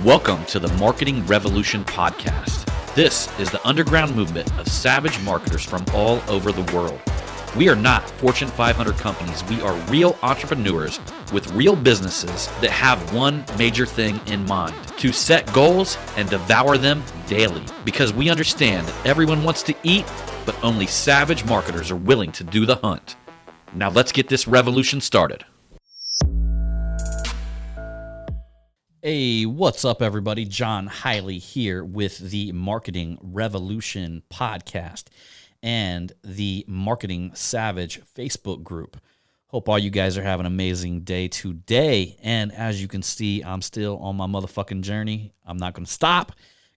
Welcome to the Marketing Revolution podcast. This is the underground movement of savage marketers from all over the world. We are not Fortune 500 companies. We are real entrepreneurs with real businesses that have one major thing in mind: to set goals and devour them daily. Because we understand that everyone wants to eat, but only savage marketers are willing to do the hunt. Now let's get this revolution started. Hey, what's up, everybody? John Hiley here with the Marketing Revolution podcast and the Marketing Savage Facebook group. Hope all you guys are having an amazing day today. And as you can see, I'm still on my motherfucking journey. I'm not going to stop.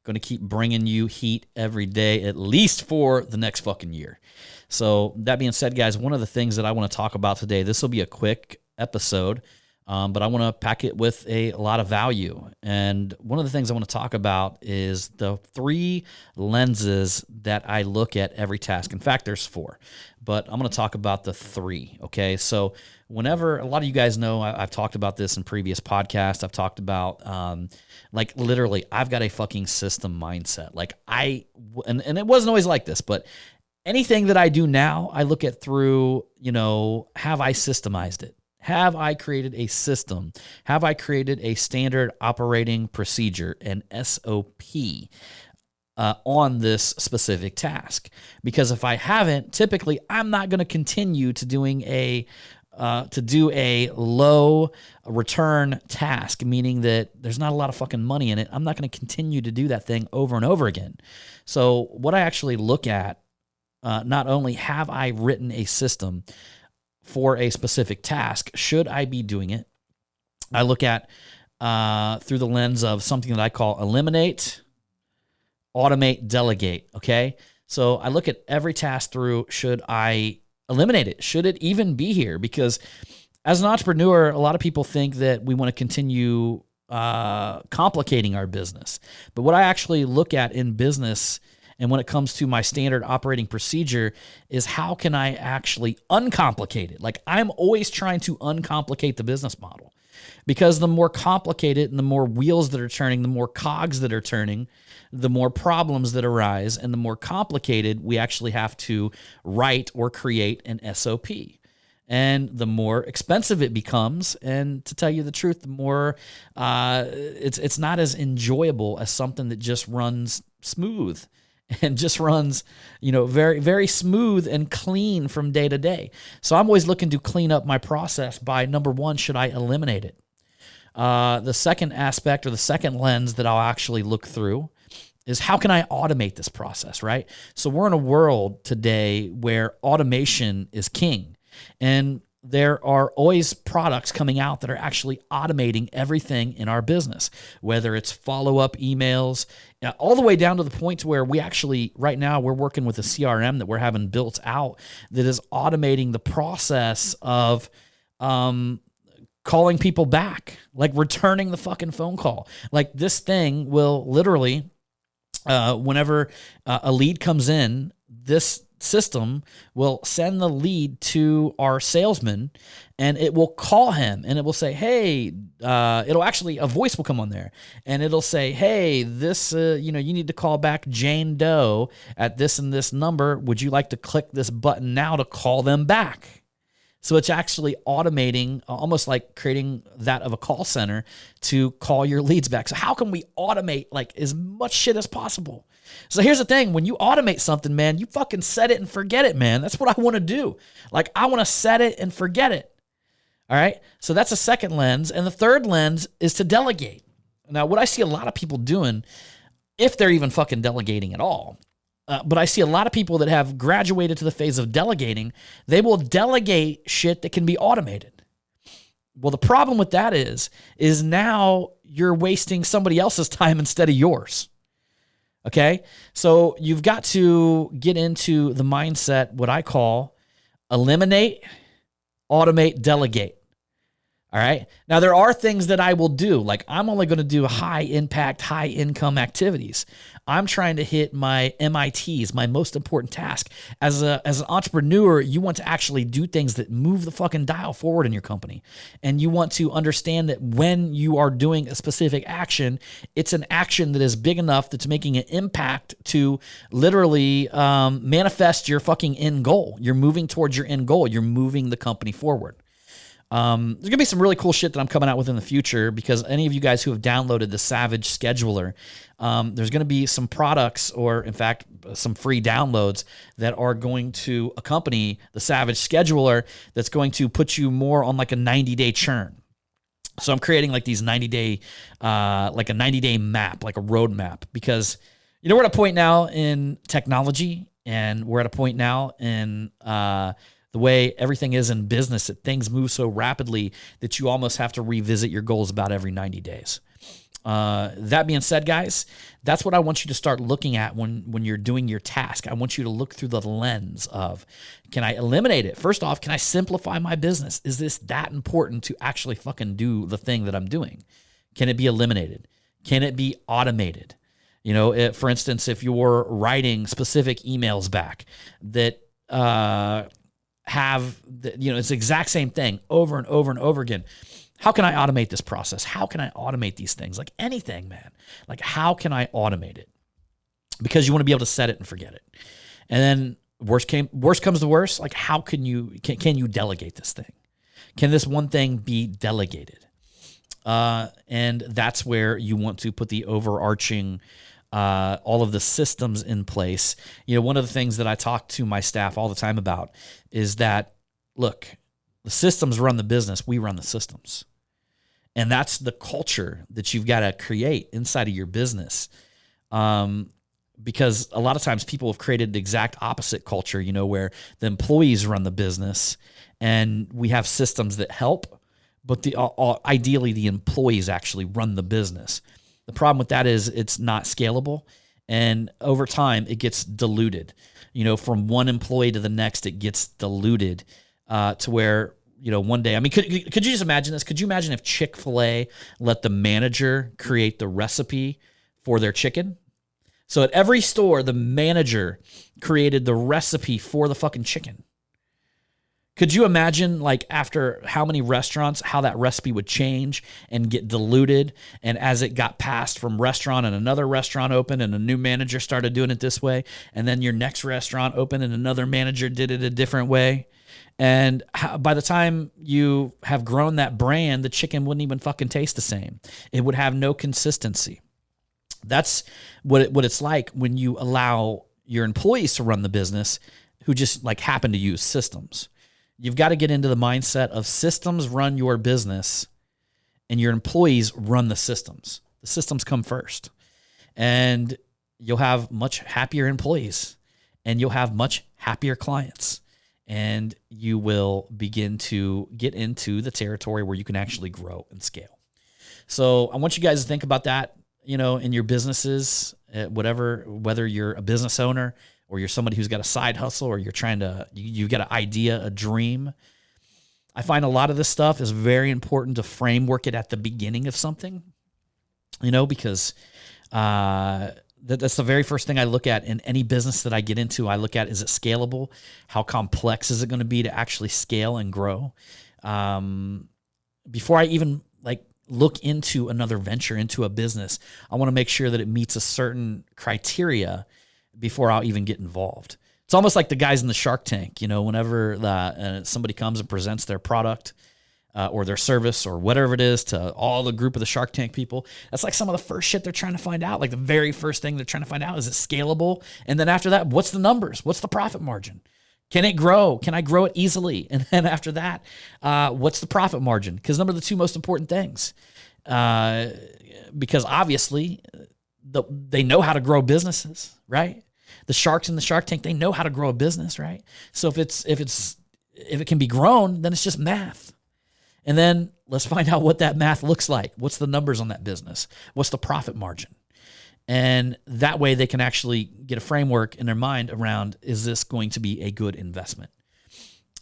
Going to keep bringing you heat every day, at least for the next fucking year. So that being said, guys, one of the things that I want to talk about today, this will be a quick episode, but I want to pack it with a lot of value. And one of the things I want to talk about is the three lenses that I look at every task. In fact, there's four, but I'm going to talk about the three, okay? So whenever, a lot of you guys know, I've talked about this in previous podcasts. I've talked about, like, literally, I've got a fucking system mindset. Like, and it wasn't always like this, but anything that I do now, I look at through, have I systemized it? Have I created a system? Have I created a standard operating procedure, an SOP, on this specific task? Because if I haven't, typically I'm not going to continue to do a low return task, meaning that there's not a lot of fucking money in it. I'm not going to continue to do that thing over and over again. So what I actually look at, not only have I written a system for a specific task, should I be doing it? I look at through the lens of something that I call eliminate, automate, delegate, okay? So I look at every task through, should I eliminate it? Should it even be here? Because as an entrepreneur, a lot of people think that we want to continue complicating our business. But what I actually look at in business, and when it comes to my standard operating procedure, is how can I actually uncomplicate it? Like, I'm always trying to uncomplicate the business model, because the more complicated and the more wheels that are turning, the more cogs that are turning, the more problems that arise, and the more complicated we actually have to write or create an SOP. And the more expensive it becomes, and to tell you the truth, the more it's not as enjoyable as something that just runs smooth and just runs, very, very smooth and clean from day to day. So I'm always looking to clean up my process by, number one, should I eliminate it? The second aspect, or the second lens that I'll actually look through, is how can I automate this process, right? So we're in a world today where automation is king, and there are always products coming out that are actually automating everything in our business, whether it's follow-up emails, all the way down to the point where we actually, right now, we're working with a CRM that we're having built out that is automating the process of calling people back, like returning the fucking phone call. Like, this thing will literally, whenever a lead comes in, this system will send the lead to our salesman, and it will call him, and it will say, hey, it'll actually, a voice will come on there, and it'll say, hey, this, you need to call back Jane Doe at this and this number. Would you like to click this button now to call them back? So it's actually automating, almost like creating that of a call center to call your leads back. So how can we automate like as much shit as possible? So here's the thing. When you automate something, man, you fucking set it and forget it, man. That's what I want to do. Like, I want to set it and forget it. All right? So that's a second lens. And the third lens is to delegate. Now, what I see a lot of people doing, if they're even fucking delegating at all, but I see a lot of people that have graduated to the phase of delegating, they will delegate shit that can be automated. Well, the problem with that is now you're wasting somebody else's time instead of yours. Okay? So you've got to get into the mindset, what I call eliminate, automate, delegate. All right. Now, there are things that I will do. Like, I'm only going to do high impact, high income activities. I'm trying to hit my MITs, my most important task. As an entrepreneur, you want to actually do things that move the fucking dial forward in your company. And you want to understand that when you are doing a specific action, it's an action that is big enough that's making an impact to literally manifest your fucking end goal. You're moving towards your end goal. You're moving the company forward. There's going to be some really cool shit that I'm coming out with in the future, because any of you guys who have downloaded the Savage Scheduler, there's going to be some products, or in fact, some free downloads that are going to accompany the Savage Scheduler that's going to put you more on like a 90-day churn. So I'm creating like these 90-day, like a 90-day map, like a roadmap, because we're at a point now in technology, and we're at a point now in the way everything is in business, that things move so rapidly that you almost have to revisit your goals about every 90 days. That being said, guys, that's what I want you to start looking at when you're doing your task. I want you to look through the lens of, can I eliminate it? First off, can I simplify my business? Is this that important to actually fucking do the thing that I'm doing? Can it be eliminated? Can it be automated? For instance, if you're writing specific emails back that have it's the exact same thing over and over and over again. How can I automate this process? How can I automate these things? Like anything, man. Like, how can I automate it? Because you want to be able to set it and forget it. And then worst comes to worst, like, how can you delegate this thing? Can this one thing be delegated? And that's where you want to put the overarching all of the systems in place. One of the things that I talk to my staff all the time about is that, look, the systems run the business, we run the systems. And that's the culture that you've got to create inside of your business. Because a lot of times people have created the exact opposite culture, where the employees run the business and we have systems that help, but ideally the employees actually run the business. The problem with that is it's not scalable, and over time it gets diluted. From one employee to the next, it gets diluted to where, one day, I mean, could you just imagine this? Could you imagine if Chick-fil-A let the manager create the recipe for their chicken? So at every store, the manager created the recipe for the fucking chicken. Could you imagine, like, after how many restaurants, how that recipe would change and get diluted? And as it got passed from restaurant, and another restaurant opened and a new manager started doing it this way, and then your next restaurant opened and another manager did it a different way. And by the time you have grown that brand, the chicken wouldn't even fucking taste the same. It would have no consistency. That's what it's like when you allow your employees to run the business, who just like happen to use systems. You've got to get into the mindset of systems run your business and your employees run the systems. The systems come first. And you'll have much happier employees, and you'll have much happier clients. And you will begin to get into the territory where you can actually grow and scale. So I want you guys to think about that, in your businesses, whether you're a business owner, or you're somebody who's got a side hustle, or you've got an idea, a dream. I find a lot of this stuff is very important to framework it at the beginning of something, because that's the very first thing I look at in any business that I get into. I look at, is it scalable? How complex is it going to be to actually scale and grow? Before I even look into another venture, into a business, I want to make sure that it meets a certain criteria before I'll even get involved. It's almost like the guys in the Shark Tank, whenever somebody comes and presents their product or their service or whatever it is to all the group of the Shark Tank people. That's like some of the first shit they're trying to find out. Like the very first thing they're trying to find out, is it scalable? And then after that, what's the numbers? What's the profit margin? Can it grow? Can I grow it easily? And then after that, what's the profit margin? Because them are the two most important things. Because obviously they know how to grow businesses, right? The sharks in the Shark Tank, they know how to grow a business, right? So if it can be grown, then it's just math. And then let's find out what that math looks like. What's the numbers on that business? What's the profit margin? And that way they can actually get a framework in their mind around, is this going to be a good investment?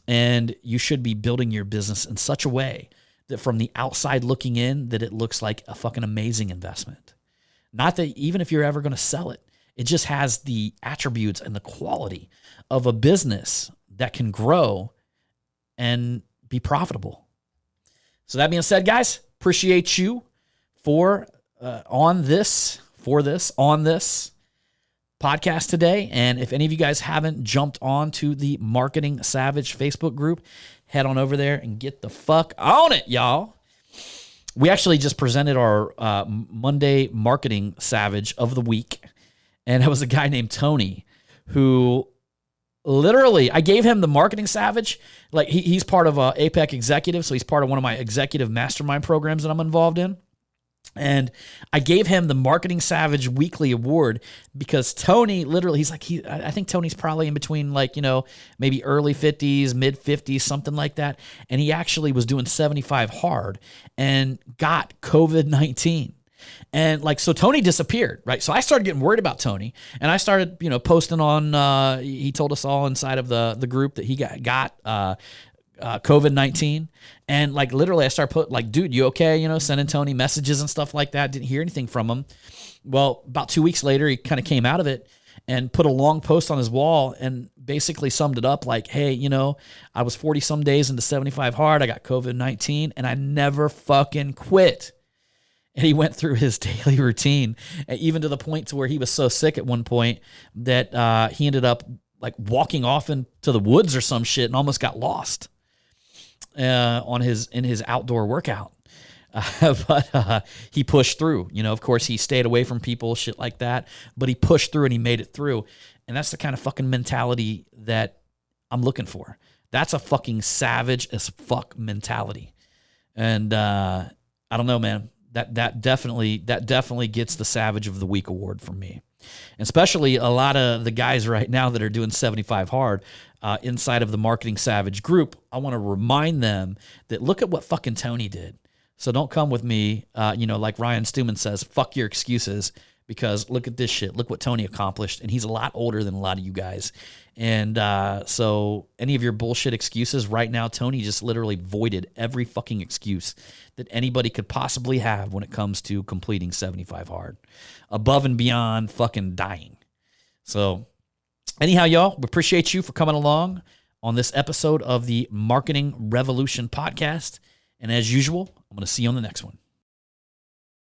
And you should be building your business in such a way that from the outside looking in, that it looks like a fucking amazing investment. Not that even if you're ever going to sell it, it just has the attributes and the quality of a business that can grow and be profitable. So that being said, guys, appreciate you on this podcast today. And if any of you guys haven't jumped on to the Marketing Savage Facebook group, head on over there and get the fuck on it, y'all. We actually just presented our Monday Marketing Savage of the week. And it was a guy named Tony who literally, I gave him the Marketing Savage. Like he's part of APEC Executive, so he's part of one of my executive mastermind programs that I'm involved in. And I gave him the Marketing Savage Weekly Award because Tony literally, I think Tony's probably in between maybe early 50s, mid 50s, something like that. And he actually was doing 75 hard and got COVID-19. And so Tony disappeared, right? So I started getting worried about Tony, and I started, posting on, he told us all inside of the group that he got COVID-19. And literally I started putting dude, you okay? Sending Tony messages and stuff like that. Didn't hear anything from him. Well, about 2 weeks later, he kind of came out of it and put a long post on his wall and basically summed it up hey, I was 40 some days into 75 hard. I got COVID-19 and I never fucking quit. And he went through his daily routine, even to the point to where he was so sick at one point that he ended up walking off into the woods or some shit and almost got lost in his outdoor workout. But he pushed through. Of course, he stayed away from people, shit like that. But he pushed through and he made it through. And that's the kind of fucking mentality that I'm looking for. That's a fucking savage as fuck mentality. And I don't know, man. That definitely gets the Savage of the Week award from me. And especially a lot of the guys right now that are doing 75 hard inside of the Marketing Savage group, I want to remind them that look at what fucking Tony did. So don't come with me, like Ryan Stewman says, fuck your excuses, because look at this shit. Look what Tony accomplished. And he's a lot older than a lot of you guys. And so any of your bullshit excuses right now, Tony just literally voided every fucking excuse that anybody could possibly have when it comes to completing 75 hard, above and beyond fucking dying. So anyhow, y'all, we appreciate you for coming along on this episode of the Marketing Revolution podcast. And as usual, I'm going to see you on the next one.